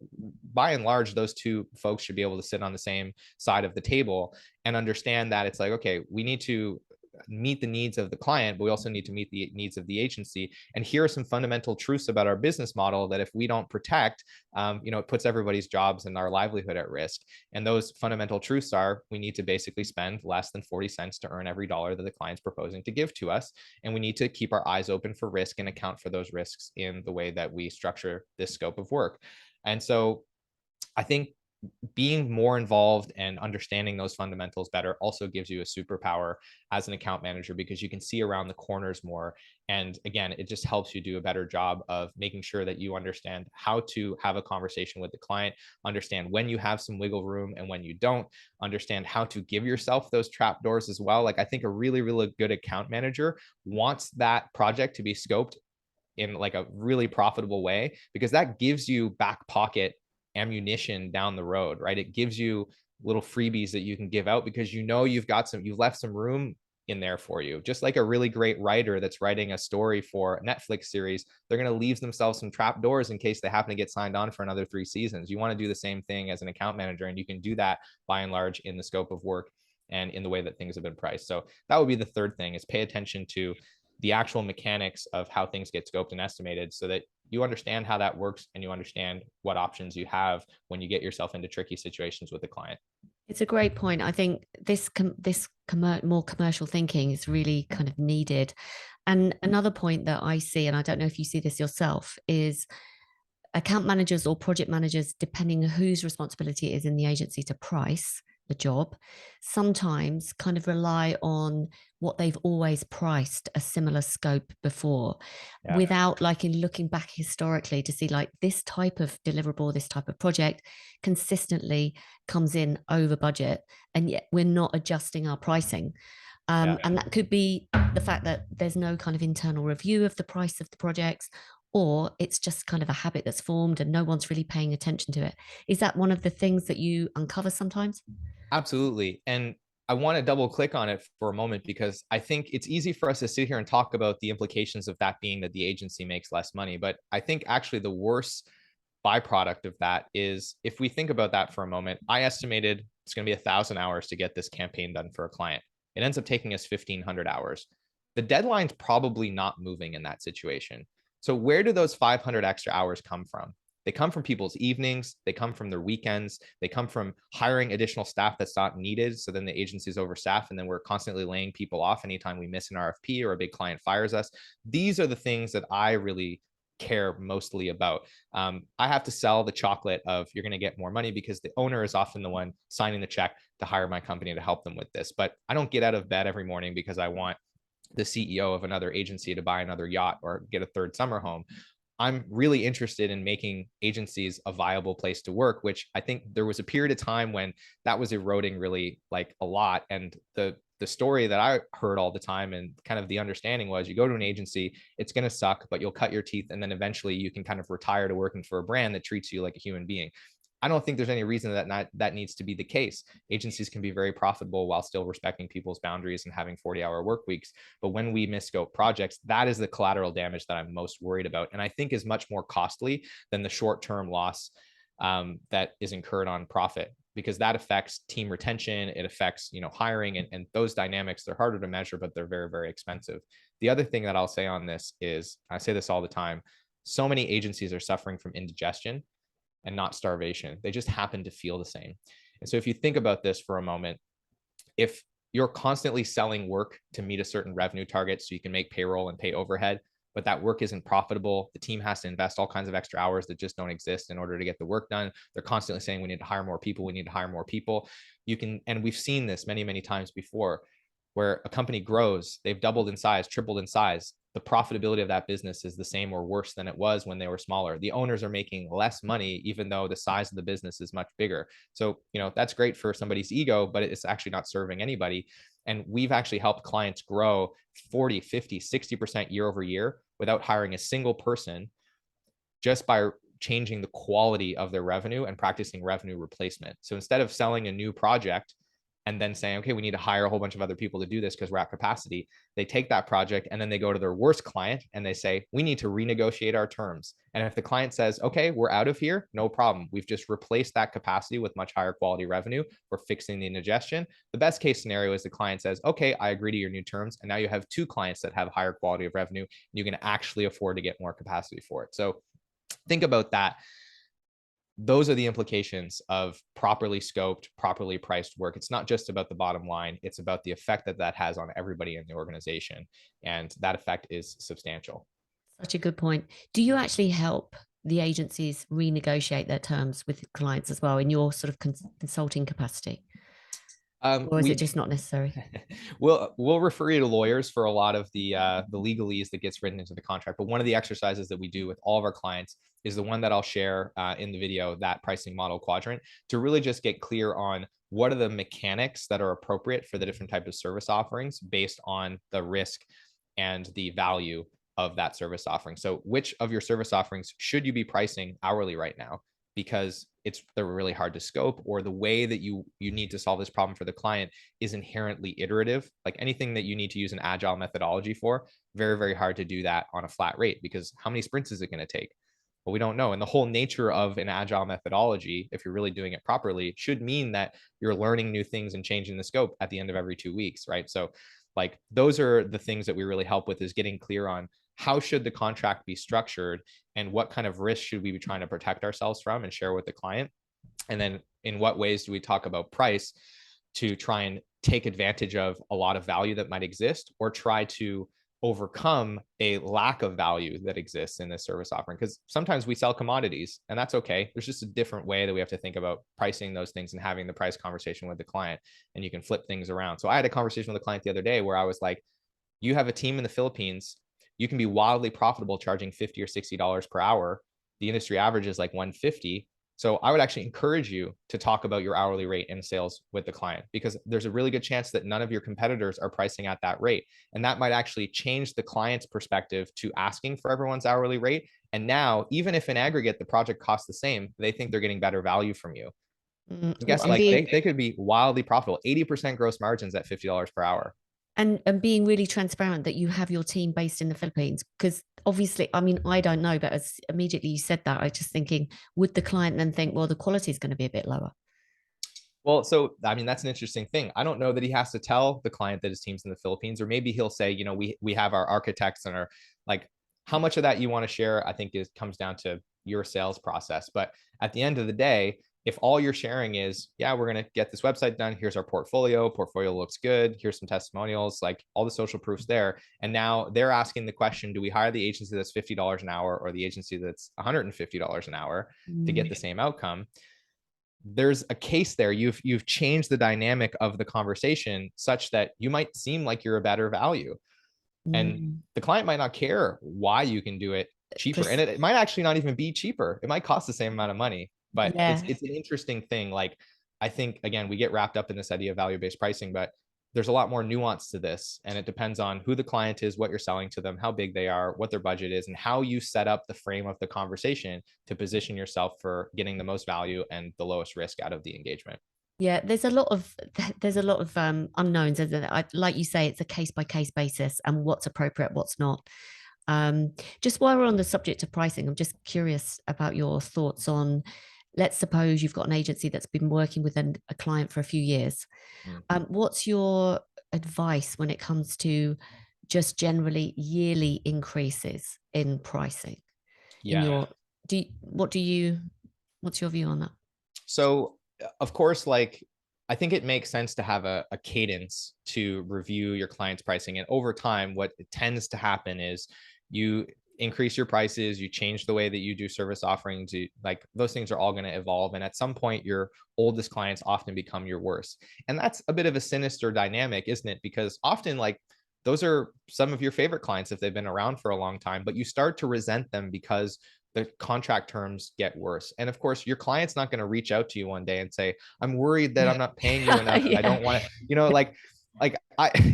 by and large, those two folks should be able to sit on the same side of the table and understand that it's like, okay, we need to meet the needs of the client, but we also need to meet the needs of the agency. And here are some fundamental truths about our business model that if we don't protect, it puts everybody's jobs and our livelihood at risk. And those fundamental truths are, we need to basically spend less than 40 cents to earn every dollar that the client's proposing to give to us. And we need to keep our eyes open for risk and account for those risks in the way that we structure this scope of work. And so I think being more involved and understanding those fundamentals better also gives you a superpower as an account manager, because you can see around the corners more. And again, it just helps you do a better job of making sure that you understand how to have a conversation with the client, understand when you have some wiggle room and when you don't, understand how to give yourself those trap doors as well. Like, I think a really, really good account manager wants that project to be scoped in like a really profitable way, because that gives you back pocket ammunition down the road, right? It gives you little freebies that you can give out, because you've left some room in there for you. Just like a really great writer that's writing a story for a Netflix series, they're going to leave themselves some trap doors in case they happen to get signed on for another 3 seasons. You want to do the same thing as an account manager, and you can do that by and large in the scope of work and in the way that things have been priced. So that would be the third thing, is pay attention to the actual mechanics of how things get scoped and estimated, so that you understand how that works and you understand what options you have when you get yourself into tricky situations with the client. It's a great point. I think more commercial thinking is really kind of needed. And another point that I see, and I don't know if you see this yourself, is account managers or project managers, depending on whose responsibility it is in the agency to price the job, sometimes kind of rely on what they've always priced a similar scope before, without like in looking back historically to see like this type of deliverable, this type of project consistently comes in over budget, and yet we're not adjusting our pricing. And that could be the fact that there's no kind of internal review of the price of the projects, or it's just kind of a habit that's formed and no one's really paying attention to it. Is that one of the things that you uncover sometimes? Absolutely. And I want to double click on it for a moment, because I think it's easy for us to sit here and talk about the implications of that being that the agency makes less money. But I think actually the worst byproduct of that is, if we think about that for a moment, I estimated it's going to be 1,000 hours to get this campaign done for a client. It ends up taking us 1,500 hours. The deadline's probably not moving in that situation. So where do those 500 extra hours come from? They come from people's evenings. They come from their weekends. They come from hiring additional staff that's not needed. So then the agency's overstaffed, and then we're constantly laying people off anytime we miss an RFP or a big client fires us. These are the things that I really care mostly about. I have to sell the chocolate of, you're going to get more money, because the owner is often the one signing the check to hire my company to help them with this. But I don't get out of bed every morning because I want the CEO of another agency to buy another yacht or get a third summer home. I'm really interested in making agencies a viable place to work, which I think there was a period of time when that was eroding really like a lot. And the story that I heard all the time, and kind of the understanding was, you go to an agency, it's going to suck, but you'll cut your teeth, and then eventually you can kind of retire to working for a brand that treats you like a human being. I don't think there's any reason that needs to be the case. Agencies can be very profitable while still respecting people's boundaries and having 40-hour work weeks. But when we misscope projects, that is the collateral damage that I'm most worried about, and I think is much more costly than the short-term loss that is incurred on profit, because that affects team retention. It affects hiring, and those dynamics. They're harder to measure, but they're very, very expensive. The other thing that I'll say on this is, I say this all the time, so many agencies are suffering from indigestion and not starvation. They just happen to feel the same. And so if you think about this for a moment, if you're constantly selling work to meet a certain revenue target so you can make payroll and pay overhead, but that work isn't profitable. The team has to invest all kinds of extra hours that just don't exist in order to get the work done. They're constantly saying, we need to hire more people. We need to hire more people. And we've seen this many, many times before, where a company grows, they've doubled in size, tripled in size. The profitability of that business is the same or worse than it was when they were smaller. The owners are making less money, even though the size of the business is much bigger. So, that's great for somebody's ego, but it's actually not serving anybody. And we've actually helped clients grow 40, 50, 60% year over year without hiring a single person, just by changing the quality of their revenue and practicing revenue replacement. So instead of selling a new project and then saying, okay, we need to hire a whole bunch of other people to do this because we're at capacity, they take that project and then they go to their worst client and they say, we need to renegotiate our terms. And if the client says, okay, we're out of here, no problem. We've just replaced that capacity with much higher quality revenue. We're fixing the indigestion. The best case scenario is the client says, okay, I agree to your new terms. And now you have 2 clients that have higher quality of revenue, and you can actually afford to get more capacity for it. So think about that. Those are the implications of properly scoped, properly priced work. It's not just about the bottom line. It's about the effect that that has on everybody in the organization. And that effect is substantial. Such a good point. Do you actually help the agencies renegotiate their terms with clients as well in your sort of consulting capacity? Or is it We just not necessary? we'll refer you to lawyers for a lot of the legalese that gets written into the contract. But one of the exercises that we do with all of our clients is the one that I'll share in the video, that pricing model quadrant, to really just get clear on what are the mechanics that are appropriate for the different type of service offerings based on the risk and the value of that service offering. So which of your service offerings should you be pricing hourly right now? Because they're really hard to scope, or the way that you need to solve this problem for the client is inherently iterative. Like anything that you need to use an agile methodology for, very, very hard to do that on a flat rate, because how many sprints is it going to take? Well, we don't know. And the whole nature of an agile methodology, if you're really doing it properly, should mean that you're learning new things and changing the scope at the end of every 2 weeks, right? So like those are the things that we really help with, is getting clear on how should the contract be structured and what kind of risk should we be trying to protect ourselves from and share with the client. And then in what ways do we talk about price to try and take advantage of a lot of value that might exist, or try to overcome a lack of value that exists in this service offering? Because sometimes we sell commodities, and that's okay. There's just a different way that we have to think about pricing those things and having the price conversation with the client, and you can flip things around. So I had a conversation with a client the other day where I was like, you have a team in the Philippines, you can be wildly profitable charging $50 or $60 per hour. The industry average is like 150. So I would actually encourage you to talk about your hourly rate in sales with the client, because there's a really good chance that none of your competitors are pricing at that rate. And that might actually change the client's perspective to asking for everyone's hourly rate. And now, even if in aggregate, the project costs the same, they think they're getting better value from you. Guess like they could be wildly profitable, 80% gross margins at $50 per hour. And being really transparent that you have your team based in the Philippines, because obviously, I mean, I don't know, but as immediately you said that, I was just thinking, would the client then think, well, the quality is going to be a bit lower? Well, so I mean, that's an interesting thing. I don't know that he has to tell the client that his team's in the Philippines, or maybe he'll say, we have our architects and our, like, how much of that you want to share, I think comes down to your sales process. But at the end of the day, if all you're sharing is, yeah, we're going to get this website done, here's our portfolio looks good, here's some testimonials, like all the social proofs there. And now they're asking the question, do we hire the agency that's $50 an hour or the agency that's $150 an hour to get the same outcome? There's a case there. You've changed the dynamic of the conversation such that you might seem like you're a better value. And the client might not care why you can do it cheaper. And it might actually not even be cheaper. It might cost the same amount of money. But it's an interesting thing. Like, I think, again, we get wrapped up in this idea of value-based pricing, but there's a lot more nuance to this. And it depends on who the client is, what you're selling to them, how big they are, what their budget is, and how you set up the frame of the conversation to position yourself for getting the most value and the lowest risk out of the engagement. Yeah, there's a lot of unknowns, isn't there? Like you say, it's a case by case basis, and what's appropriate, what's not. Just while we're on the subject of pricing, I'm just curious about your thoughts on, let's suppose you've got an agency that's been working with a client for a few years. What's your advice when it comes to just generally yearly increases in pricing? Yeah. What's your view on that? So, of course, like, I think it makes sense to have a cadence to review your client's pricing. And over time, what tends to happen is you increase your prices, you change the way that you do service offerings, like those things are all going to evolve. And at some point, your oldest clients often become your worst. And that's a bit of a sinister dynamic, isn't it? Because often, like, those are some of your favorite clients if they've been around for a long time, but you start to resent them because the contract terms get worse. And of course, your client's not going to reach out to you one day and say, I'm worried that I'm not paying you enough and I Yeah. don't want to,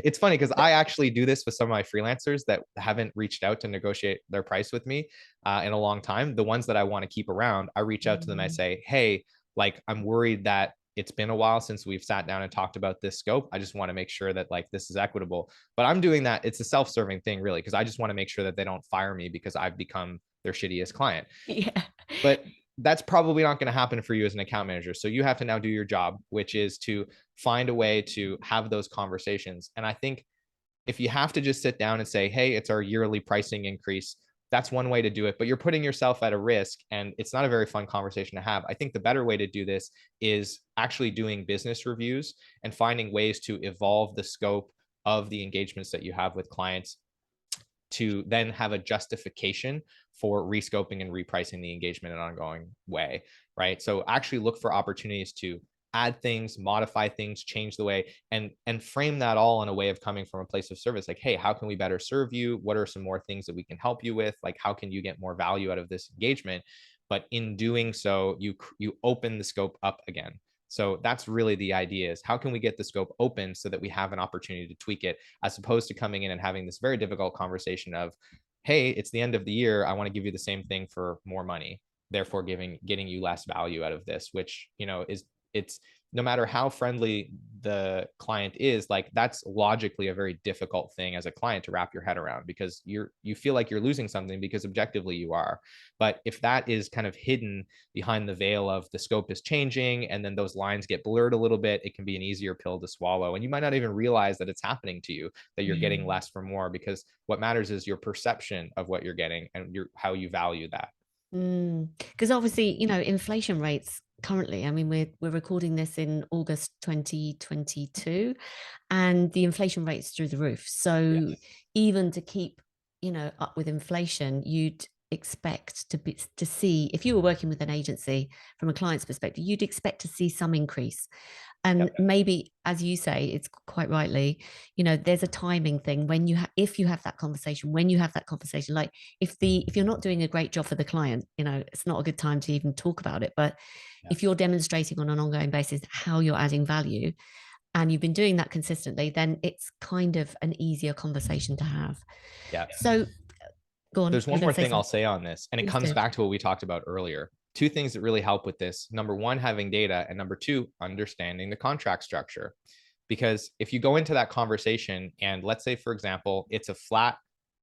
it's funny because I actually do this with some of my freelancers that haven't reached out to negotiate their price with me in a long time. The ones that I want to keep around, I reach out to them. I say, hey, like, I'm worried that it's been a while since we've sat down and talked about this scope. I just want to make sure that, like, this is equitable. But I'm doing that. It's a self-serving thing, really, because I just want to make sure that they don't fire me because I've become their shittiest client. Yeah. But that's probably not going to happen for you as an account manager. So you have to now do your job, which is to find a way to have those conversations. And I think if you have to just sit down and say, hey, it's our yearly pricing increase, that's one way to do it, but you're putting yourself at a risk and it's not a very fun conversation to have. I think the better way to do this is actually doing business reviews and finding ways to evolve the scope of the engagements that you have with clients to then have a justification for rescoping and repricing the engagement in an ongoing way, right? So actually look for opportunities to add things, modify things, change the way, and frame that all in a way of coming from a place of service. Like, hey, how can we better serve you? What are some more things that we can help you with? Like, how can you get more value out of this engagement? But in doing so, you open the scope up again. So that's really the idea, is how can we get the scope open so that we have an opportunity to tweak it, as opposed to coming in and having this very difficult conversation of, hey, it's the end of the year, I want to give you the same thing for more money, therefore getting you less value out of this, which, it's, no matter how friendly the client is, like, that's logically a very difficult thing as a client to wrap your head around, because you feel like you're losing something because objectively you are. But if that is kind of hidden behind the veil of the scope is changing and then those lines get blurred a little bit, it can be an easier pill to swallow. And you might not even realize that it's happening to you, that you're getting less for more, because what matters is your perception of what you're getting and how you value that. Because obviously, inflation rates currently, I mean, we're recording this in August 2022, and the inflation rate's through the roof. So Yes. even to keep, up with inflation, you'd expect to see, if you were working with an agency from a client's perspective, you'd expect to see some increase. And Yep. maybe, as you say, it's quite rightly, there's a timing thing when if you have that conversation, when you have that conversation, like if you're not doing a great job for the client, it's not a good time to even talk about it. But Yep. if you're demonstrating on an ongoing basis how you're adding value, and you've been doing that consistently, then it's kind of an easier conversation to have. Yeah. So go on, There's you're one going more to say thing I'll something. say on this, and it Please comes do. back to what we talked about earlier. Two things that really help with this: number one, having data, and number two, understanding the contract structure. Because if you go into that conversation and, let's say, for example, it's a flat,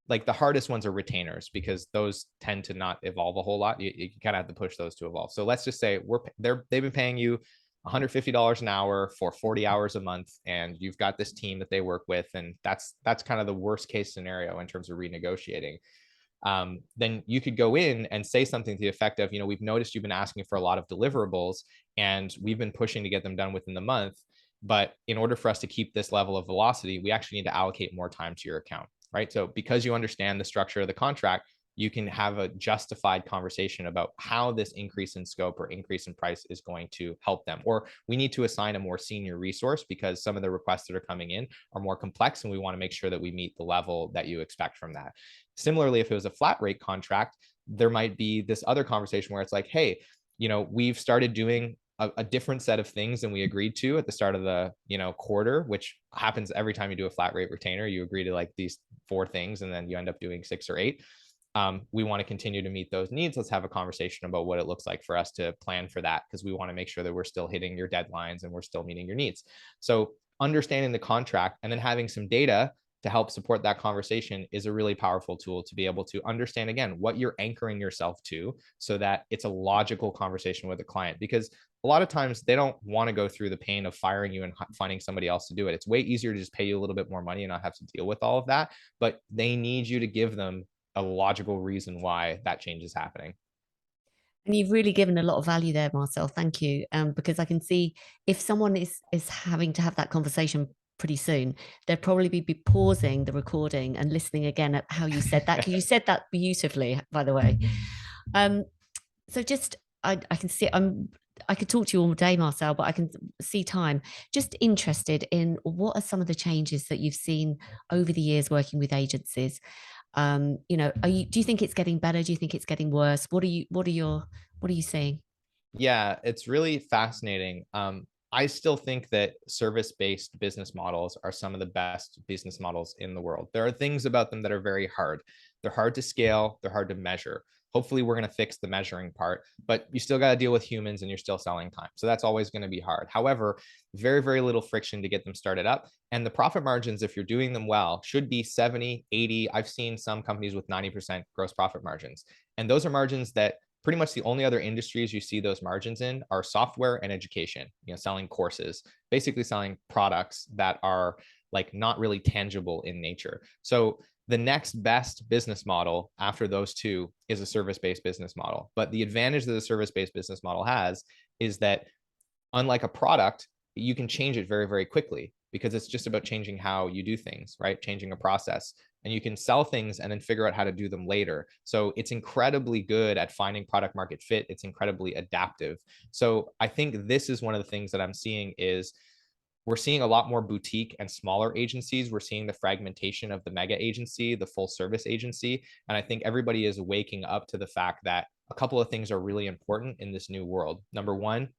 like, the hardest ones are retainers, because those tend to not evolve a whole lot. You kind of have to push those to evolve. So let's just say they've been paying you $150 an hour for 40 hours a month, and you've got this team that they work with, and that's kind of the worst case scenario in terms of renegotiating. Then you could go in and say something to the effect of, we've noticed you've been asking for a lot of deliverables and we've been pushing to get them done within the month. But in order for us to keep this level of velocity, we actually need to allocate more time to your account, right? So because you understand the structure of the contract, you can have a justified conversation about how this increase in scope or increase in price is going to help them. Or we need to assign a more senior resource because some of the requests that are coming in are more complex, and we want to make sure that we meet the level that you expect from that. Similarly, if it was a flat rate contract, there might be this other conversation where it's like, hey, we've started doing a different set of things than we agreed to at the start of the quarter, which happens every time you do a flat rate retainer. You agree to, like, these 4 things and then you end up doing 6 or 8. We want to continue to meet those needs. Let's have a conversation about what it looks like for us to plan for that, because we want to make sure that we're still hitting your deadlines and we're still meeting your needs. So understanding the contract and then having some data to help support that conversation is a really powerful tool to be able to understand, again, what you're anchoring yourself to, so that it's a logical conversation with the client. Because a lot of times they don't want to go through the pain of firing you and finding somebody else to do it. It's way easier to just pay you a little bit more money and not have to deal with all of that. But they need you to give them a logical reason why that change is happening. And you've really given a lot of value there, Marcel. Thank you. Because I can see if someone is having to have that conversation pretty soon, they'd probably be pausing the recording and listening again at how you said that, because you said that beautifully, by the way. So just I can see I could talk to you all day, Marcel, but I can see time. Just interested in what are some of the changes that you've seen over the years working with agencies? You know, do you think it's getting better? Do you think it's getting worse? What are you seeing? Yeah, it's really fascinating. I still think that service-based business models are some of the best business models in the world. There are things about them that are very hard. They're hard to scale, they're hard to measure. Hopefully, we're going to fix the measuring part, but you still got to deal with humans and you're still selling time. So that's always going to be hard. However, very, very little friction to get them started up. And the profit margins, if you're doing them well, should be 70, 80. I've seen some companies with 90% gross profit margins. And those are margins that pretty much the only other industries you see those margins in are software and education, selling courses, basically selling products that are like not really tangible in nature. So the next best business model after those two is a service-based business model. But the advantage that the service-based business model has is that unlike a product, you can change it very, very quickly because it's just about changing how you do things, right? Changing a process. And you can sell things and then figure out how to do them later. So it's incredibly good at finding product market fit. It's incredibly adaptive. So I think this is one of the things that I'm seeing is we're seeing a lot more boutique and smaller agencies. We're seeing the fragmentation of the mega agency, the full service agency. And I think everybody is waking up to the fact that a couple of things are really important in this new world. Number one,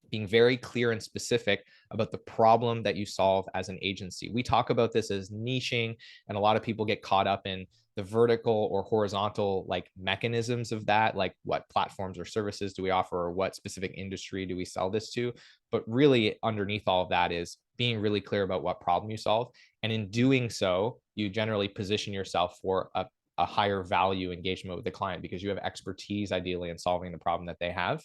being very clear and specific about the problem that you solve as an agency. We talk about this as niching, and a lot of people get caught up in the vertical or horizontal like mechanisms of that, like what platforms or services do we offer or what specific industry do we sell this to? But really underneath all of that is being really clear about what problem you solve. And in doing so, you generally position yourself for a higher value engagement with the client because you have expertise ideally in solving the problem that they have.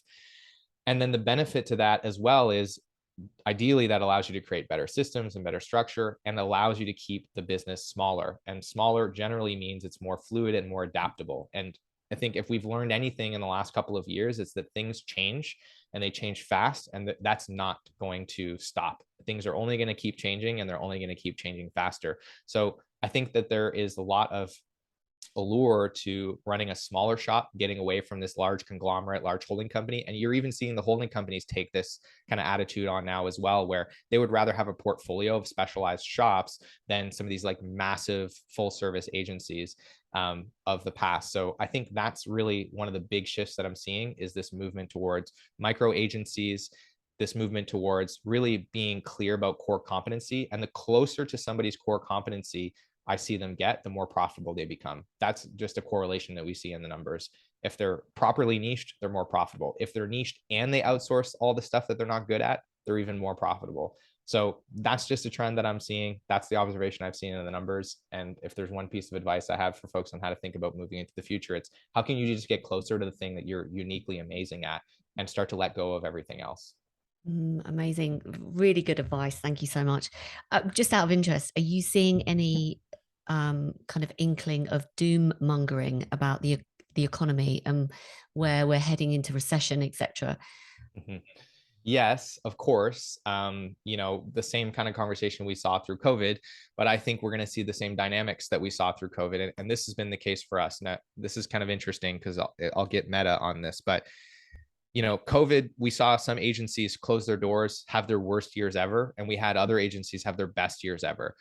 And then the benefit to that as well is ideally that allows you to create better systems and better structure and allows you to keep the business smaller. And smaller generally means it's more fluid and more adaptable. And I think if we've learned anything in the last couple of years, it's that things change and they change fast, and that's not going to stop. Things are only going to keep changing and they're only going to keep changing faster. So I think that there is a lot of allure to running a smaller shop, getting away from this large conglomerate, large holding company. And you're even seeing the holding companies take this kind of attitude on now as well, where they would rather have a portfolio of specialized shops than some of these like massive full service agencies of the past. So I think that's really one of the big shifts that I'm seeing is this movement towards micro agencies, this movement towards really being clear about core competency. And the closer to somebody's core competency I see them get, the more profitable they become. That's just a correlation that we see in the numbers. If they're properly niched, they're more profitable. If they're niched and they outsource all the stuff that they're not good at, they're even more profitable. So that's just a trend that I'm seeing. That's the observation I've seen in the numbers. And if there's one piece of advice I have for folks on how to think about moving into the future, it's how can you just get closer to the thing that you're uniquely amazing at and start to let go of everything else? Amazing. Really good advice. Thank you so much. Just out of interest, are you seeing any kind of inkling of doom mongering about the economy and where we're heading into recession, etc.? Mm-hmm. Yes, of course. The same kind of conversation we saw through COVID, but I think we're going to see the same dynamics that we saw through COVID. And this has been the case for us. Now, this is kind of interesting because I'll get meta on this, but COVID, we saw some agencies close their doors, have their worst years ever, and we had other agencies have their best years ever.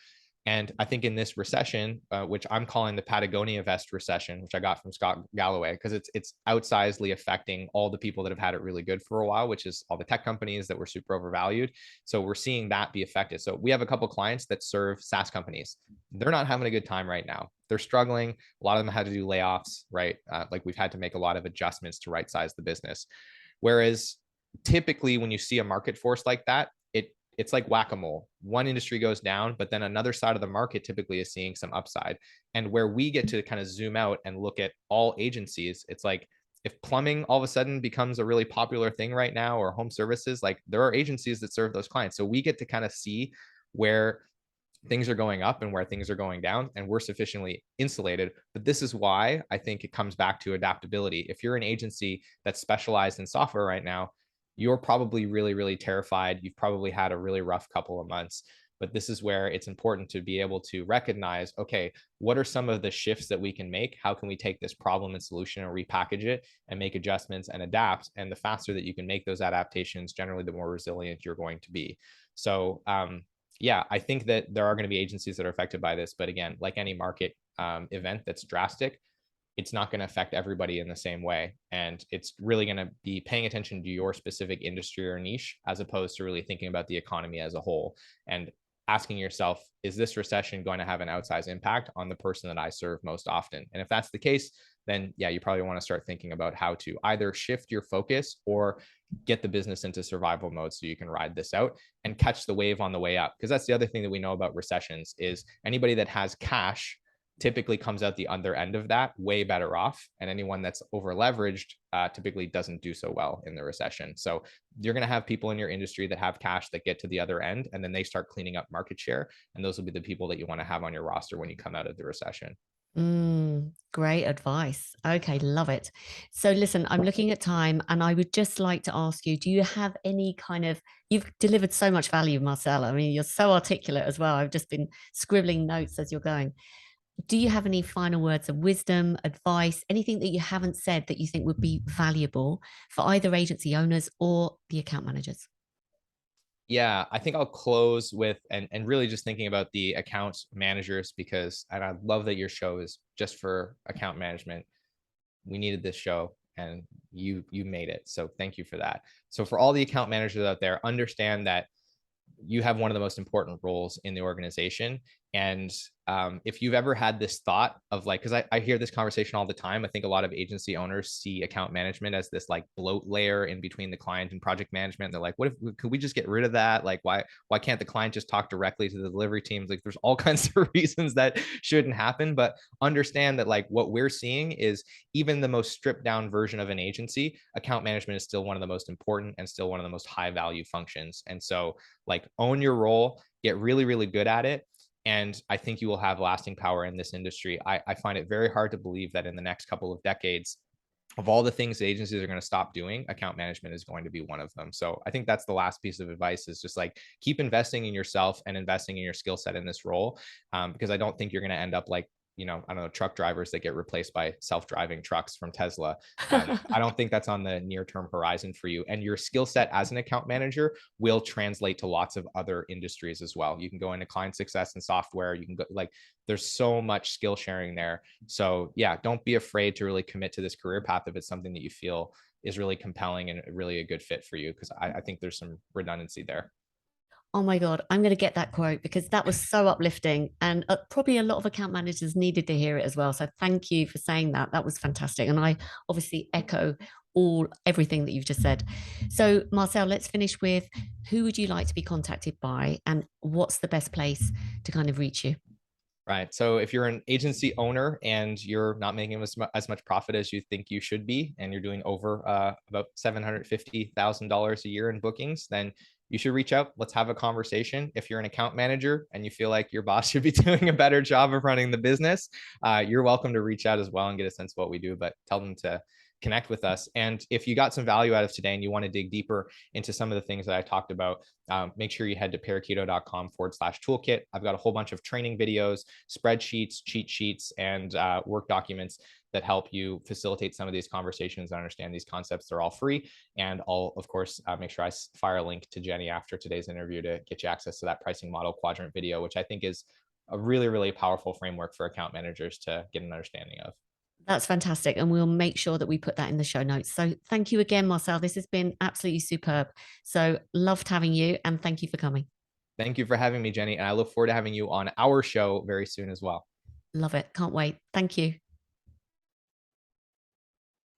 And I think in this recession, which I'm calling the Patagonia vest recession, which I got from Scott Galloway, because it's outsizedly affecting all the people that have had it really good for a while, which is all the tech companies that were super overvalued. So we're seeing that be affected. So we have a couple of clients that serve SaaS companies. They're not having a good time right now. They're struggling. A lot of them had to do layoffs, right? Like we've had to make a lot of adjustments to right size the business. Whereas typically when you see a market force like that, it's like whack-a-mole. One industry goes down, but then another side of the market typically is seeing some upside. And where we get to kind of zoom out and look at all agencies, it's like if plumbing all of a sudden becomes a really popular thing right now, or home services, like there are agencies that serve those clients. So we get to kind of see where things are going up and where things are going down, and we're sufficiently insulated. But this is why I think it comes back to adaptability. If you're an agency that's specialized in software right now, you're probably really, really terrified. You've probably had a really rough couple of months. But this is where it's important to be able to recognize, okay, what are some of the shifts that we can make? How can we take this problem and solution and repackage it and make adjustments and adapt? And the faster that you can make those adaptations, generally, the more resilient you're going to be. So, yeah, I think that there are going to be agencies that are affected by this. But again, like any market event that's drastic, it's not going to affect everybody in the same way. And it's really going to be paying attention to your specific industry or niche, as opposed to really thinking about the economy as a whole and asking yourself, is this recession going to have an outsized impact on the person that I serve most often? And if that's the case, then yeah, you probably want to start thinking about how to either shift your focus or get the business into survival mode so you can ride this out and catch the wave on the way up. Because that's the other thing that we know about recessions is anybody that has cash typically comes out the other end of that way better off. And anyone that's over leveraged typically doesn't do so well in the recession. So you're going to have people in your industry that have cash that get to the other end, and then they start cleaning up market share. And those will be the people that you want to have on your roster when you come out of the recession. Great advice. Okay, love it. So listen, I'm looking at time and I would just like to ask you, do you have any kind of, you've delivered so much value, Marcel. I mean, you're so articulate as well. I've just been scribbling notes as you're going. Do you have any final words of wisdom, advice, anything that you haven't said that you think would be valuable for either agency owners or the account managers? Yeah, I think I'll close with and really just thinking about the account managers, because and I love that your show is just for account management. We needed this show and you made it. So thank you for that. So for all the account managers out there, understand that you have one of the most important roles in the organization. And if you've ever had this thought of like, because I hear this conversation all the time, I think a lot of agency owners see account management as this like bloat layer in between the client and project management. They're like, what if could we just get rid of that? Like, why can't the client just talk directly to the delivery teams? Like, there's all kinds of reasons that shouldn't happen. But understand that like what we're seeing is even the most stripped down version of an agency, account management is still one of the most important and still one of the most high value functions. And so like own your role, get really, really good at it. And I think you will have lasting power in this industry. I find it very hard to believe that in the next couple of decades, of all the things that agencies are going to stop doing, account management is going to be one of them. So I think that's the last piece of advice, is just like keep investing in yourself and investing in your skill set in this role. Because I don't think you're going to end up like, I don't know, truck drivers that get replaced by self-driving trucks from Tesla. I don't think that's on the near-term horizon for you. And your skill set as an account manager will translate to lots of other industries as well. You can go into client success and software. You can go like, there's so much skill sharing there. So yeah, don't be afraid to really commit to this career path if it's something that you feel is really compelling and really a good fit for you, because I think there's some redundancy there. Oh my God, I'm going to get that quote because that was so uplifting. And probably a lot of account managers needed to hear it as well. So thank you for saying that. That was fantastic. And I obviously echo everything that you've just said. So, Marcel, let's finish with who would you like to be contacted by and what's the best place to kind of reach you? Right. So if you're an agency owner and you're not making as much profit as you think you should be, and you're doing over about $750,000 a year in bookings, then you should reach out. Let's have a conversation. If you're an account manager and you feel like your boss should be doing a better job of running the business, you're welcome to reach out as well and get a sense of what we do, but tell them to connect with us. And if you got some value out of today and you want to dig deeper into some of the things that I talked about, make sure you head to paraquito.com/toolkit. I've got a whole bunch of training videos, spreadsheets, cheat sheets, and work documents that help you facilitate some of these conversations and understand these concepts. They're all free. And I'll, of course, make sure I fire a link to Jenny after today's interview to get you access to that pricing model quadrant video, which I think is a really, really powerful framework for account managers to get an understanding of. That's fantastic. And we'll make sure that we put that in the show notes. So thank you again, Marcel. This has been absolutely superb. So loved having you and thank you for coming. Thank you for having me, Jenny. And I look forward to having you on our show very soon as well. Love it. Can't wait. Thank you.